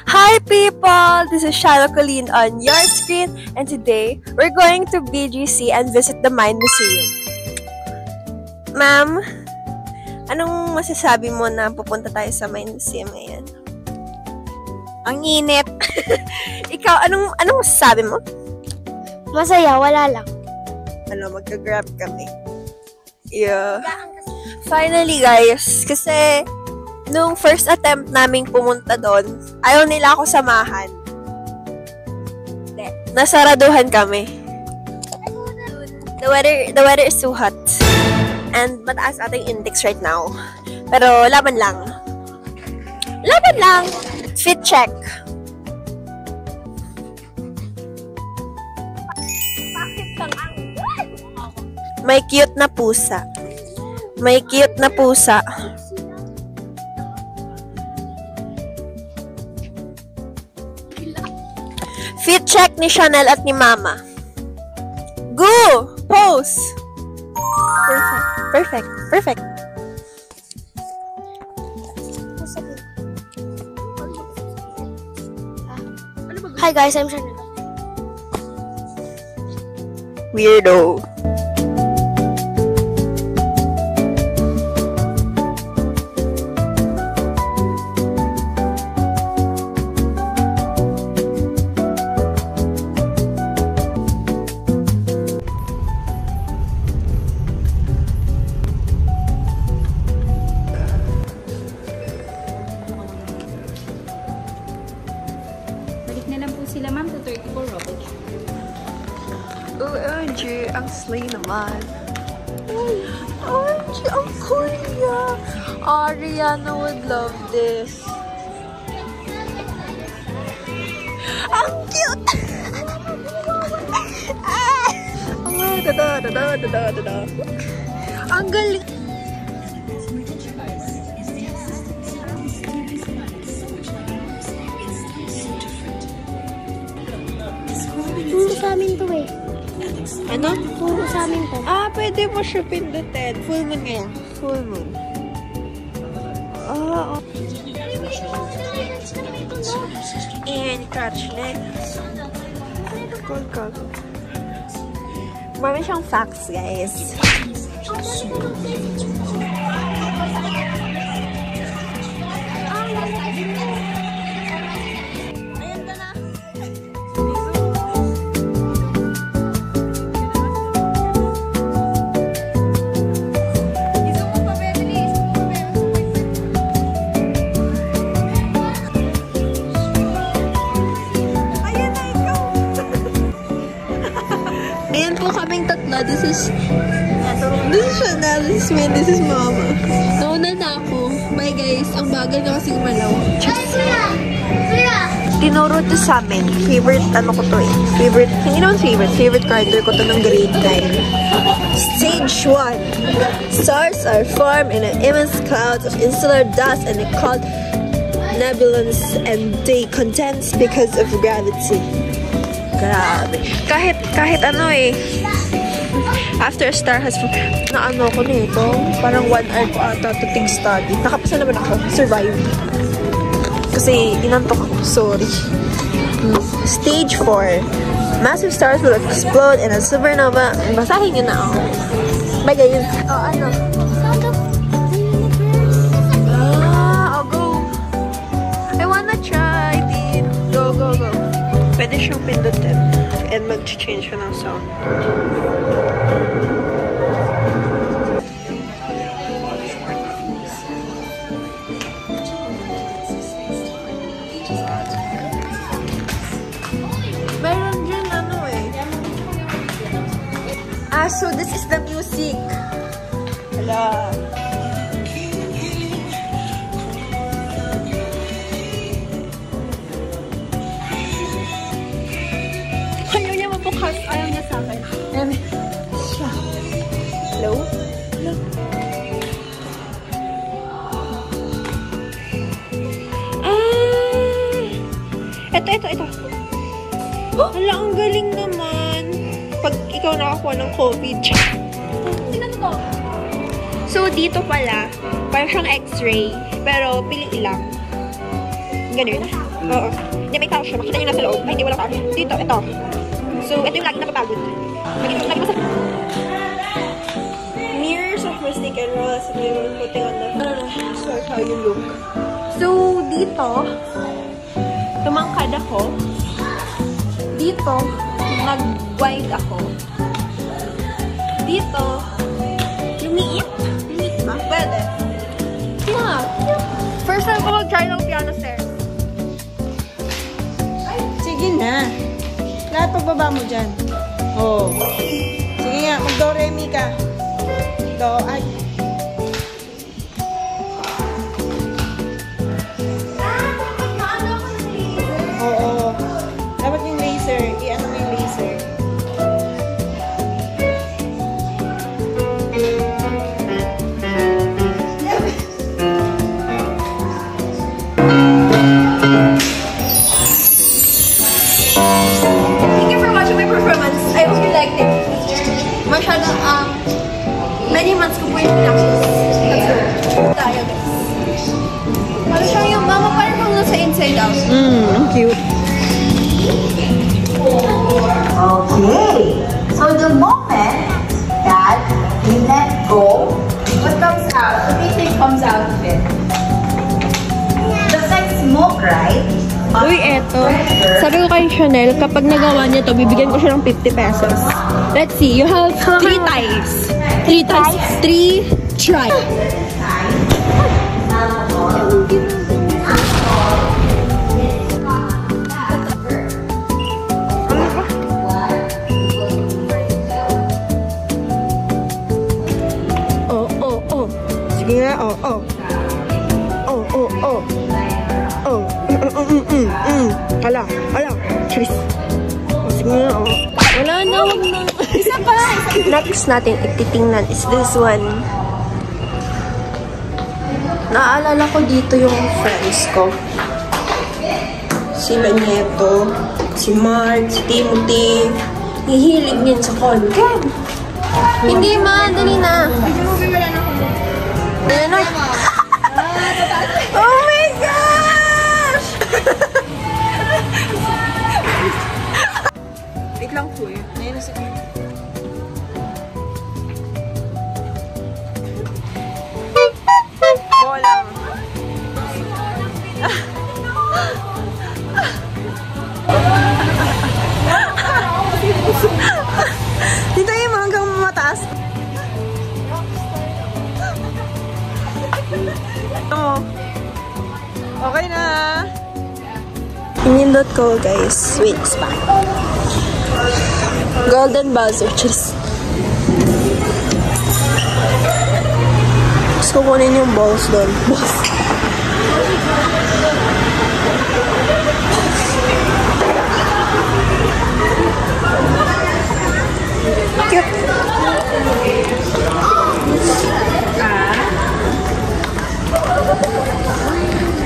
Hi people! This is Shana Colleen on your screen, and today we're going to BGC and visit the Mind Museum. Ma'am, anong masasabi mo na pupunta tayo sa Mind Museum ngayon? Ang init! Ikaw, anong masasabi mo? Masaya, wala lang. Magka-grab kami. Yeah. Finally guys, kasi nung first attempt naming pumunta doon, ayaw nila ako samahan. Nasaraduhan kami. The weather is too hot. And mataas ating index right now. Pero laban lang. Laban lang! Fit check. May cute na pusa. May cute na pusa. Fit check ni Chanel at ni Mama. Go! Pose! Perfect. Perfect. Hi guys, I'm Chanel. Weirdo. Balik na lang po sila ma'am to 34 Robert. OMG, ang slay naman. OMG, ang Korea. Ariana would love this. Ang cute! Ang galing. Puro sa amin to eh. Ano? Puro sa amin to. Pwede mo siya pindutin. Full moon ngayon. Full moon. And crotch neck. Cool. Marami siyang facts, guys. Ayan po kaming tatlo. This is Chanel, this is me, this is Mama. Nauna na ako. Bye guys. Ang bagal na kasi gumalaw. Tinuro to sa amin. Favorite, ko to eh. Favorite, hindi naman favorite character ko to ng grade 9. Stage 1. Stars are formed in an immense cloud of insular dust and called nebulons, and they condense because of gravity. Grabe. Kahit ano eh. After a star has naano ko nito. Parang 1 hour ko ata to take study. Nakapasa naman ako. Survive. Kasi inantok ako. Sorry. Stage 4. Massive stars will explode in a supernova. Basahin nyo na ako. Bye guys. Ano? I'll go. I wanna try it. Go. Pwede siyang pindutin and mag-change ka ng sound. Meron dyan ano eh. So this is the music. Hala. Ayaw niya sa akin. Hello? Ito. Hala, ang galing naman. Pag ikaw nakakuha ng COVID. Tingnan mo to. So, dito pala, parang siyang x-ray. Pero, pili lang. Ganun. Oo. Hindi, may tao siya. Makita nyo nasa loob. Ay, hindi, wala tao. Dito, ito. So, ito yung lagi napapagod. Mirrors of mistake and rolls and we were putting on the... So, how you look. So, dito, tumangkad ako. Dito, mag-wide ako. Dito, lumiit. Lumiit ba? Pwede. Yeah. First time ko mag-try ng piano stairs. Sige na. Lahat pagbaba mo dyan. Oh. Sige nga, mag-do, re, mi ka. Do, ay. Oo. Dapat yung laser. I-ano mo yung laser. Thank you for watching my performance. I hope you liked it. Masyadong, many months ko po yung pinaksis. Let's go. Tayo, guys. Ano siya yung mama parang kung nasa inside out. Ang cute. Okay, so the moment that we let go, what comes out? What do you think comes out of it? Just like smoke, right? Uy, eto. Sabi ko kay Chanel, kapag nagawa niya to, bibigyan ko siya ng 50 pesos. Let's see, you have 3 tries. 3 tries. 3 try. Sige nga, oh. Hala. Tris. Sige nga, oh. Wala na, wag na. Isa pa! Next natin ititingnan is this one. Naaalala ko dito yung friends ko. Sila Nieto, si Mark, si Timothy. Hihilig niyan sa Concam. Hindi man, dali na. Dali na. Oh my gosh! Wait lang po eh. Ayun na sige. Bolang. Dito yung hanggang mataas. Oh. Okay na. Pinindot ko, guys. Wait, spot. Golden buzzer. Cheers. So, kunin yung balls doon. Balls. Cute.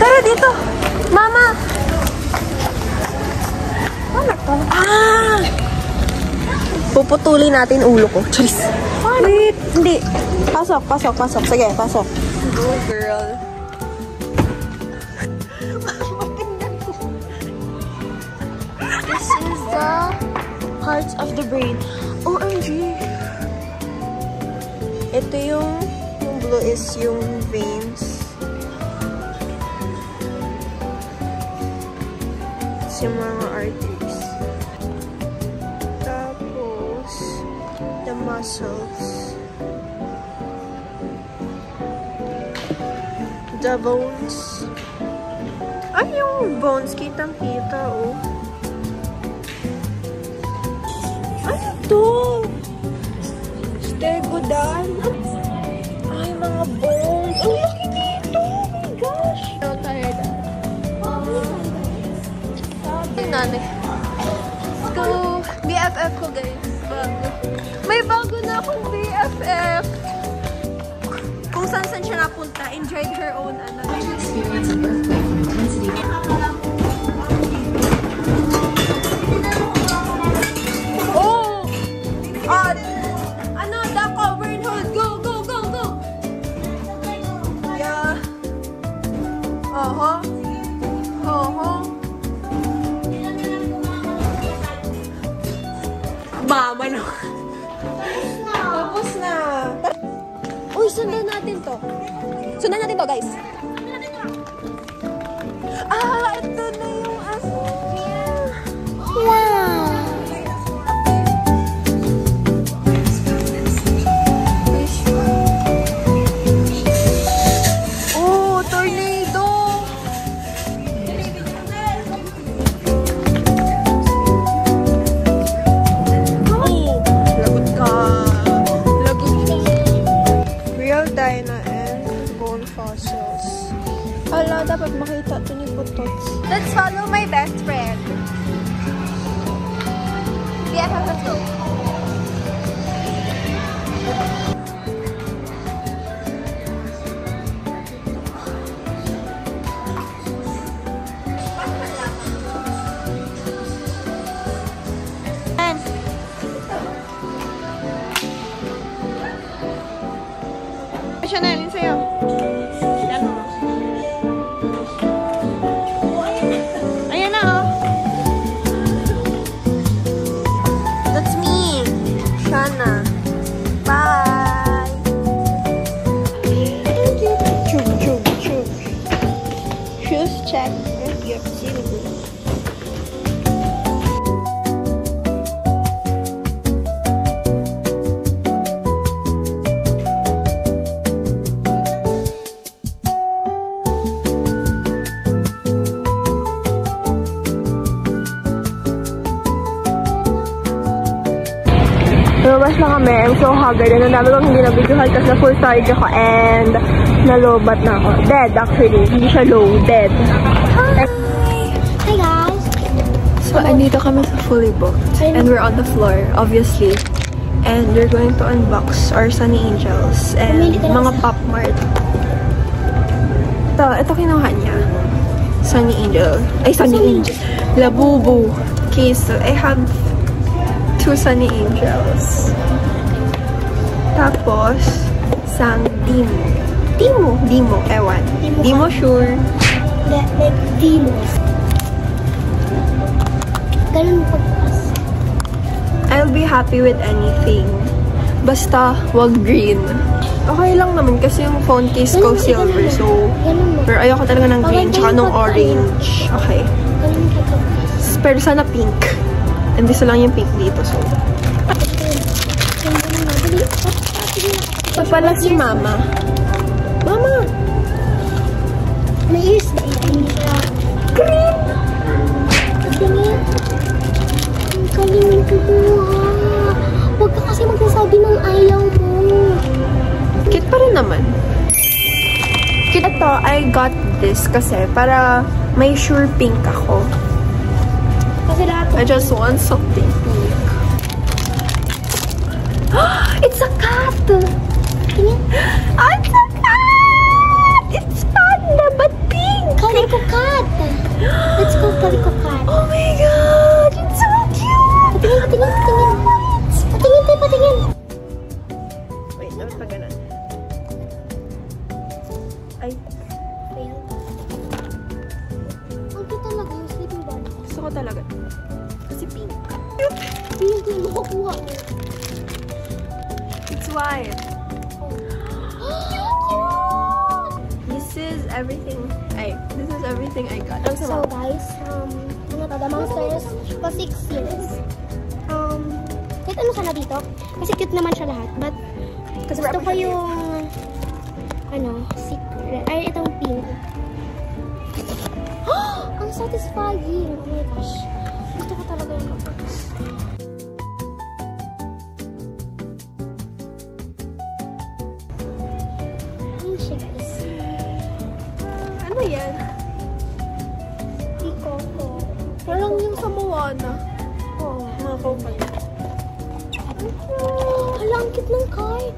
Tara dito. Mama. Puputulin natin ulo ko. Charis. Wait, hindi. Pasok. Sige, pasok. Go, girl. This is the parts of the brain. OMG. Ito yung blue is yung veins. It's yung mga arteries. Tapos, the muscles. The bones. Ay, yung bones, kitang-kita, oh. Ano to? Stegodan. Ay, mga bones. Ang laki dito. Oh my gosh. So tired. Ay, nanay. Let's go. BFF ko, guys. Bago. May bago na akong BFF. Kung saan siya napunta, enjoyed her own Experience of earthquake intensity. Oh! Ano? Dako, burn hold. Go! Yeah. natin to. Sundan natin to, guys. Ah, ito na yung asin. Wow! Oh, tornado! Oh, lagot ka. Lagot ka. Real Dyna and bone fossils. Hala, dapat makita ito ni Putots. Let's follow my best friend. Yeah, let's go. Siya na, alin sa'yo? Yan o. Ayan na o. That's me, Shana. Bye. Chug, chug, chug. Shoes check. Yep, silly. Lumabas na kami. I'm so haggard. And ang dami kong hindi nabidyohan kasi na full storage ako and nalobat na ako. Dead actually. Hindi siya low. Dead. Hi guys! So, andito kami sa Fully Booked. And we're on the floor, obviously. And we're going to unbox our Sunny Angels and mga Pop Mart. Ito kinuha niya. Sunny Angel. Ay, Sunny Angel. Labubu. Okay, so I have 2 Sunny Angels. Tapos, sang Dimo, ewan. Dimo sure. Like demons. Ganun pagpas. I'll be happy with anything. Basta, wag green. Okay lang naman kasi yung phone case ko silver, so... Pero ayoko talaga ng green, tsaka nung orange. Okay. Ganun pagpas. Pero sana pink. And gusto lang yung pink dito, so... Ito pala si Mama. Mama! May ears ba? Hindi siya. Green! Tingin. Ang galing kumuha. Huwag ka kasi magsasabi ng ayaw mo. Cute pa rin naman. Cute. Ito, I got this kasi para may sure pink ako. Kasi lahat I just want something pink. It's a cat! tingin. It's a cat! It's panda, but pink! Kaliko cat. Let's go kaliko cat. Oh my god! It's so cute! Patingin. Patingin tayo, patingin. Wait, dapat pa ganun. Ay, Ang cute talaga yung sleeping bag. gusto ko talaga. Kasi pink. Pink yung makukuha mo. It's white. This is everything I got. So guys, mga tada monsters pa 6 years. Kahit ano sana dito. Kasi cute naman siya lahat. But, gusto ko yung secret. Ay, itong pink. Ang satisfying. Oh my gosh. Gusto ko talaga yung kapag. Ano siya guys? Ano yan? Ikoko. Parang yung sa Moana. Oo. Mga kopal. Hala, ang cute ng card.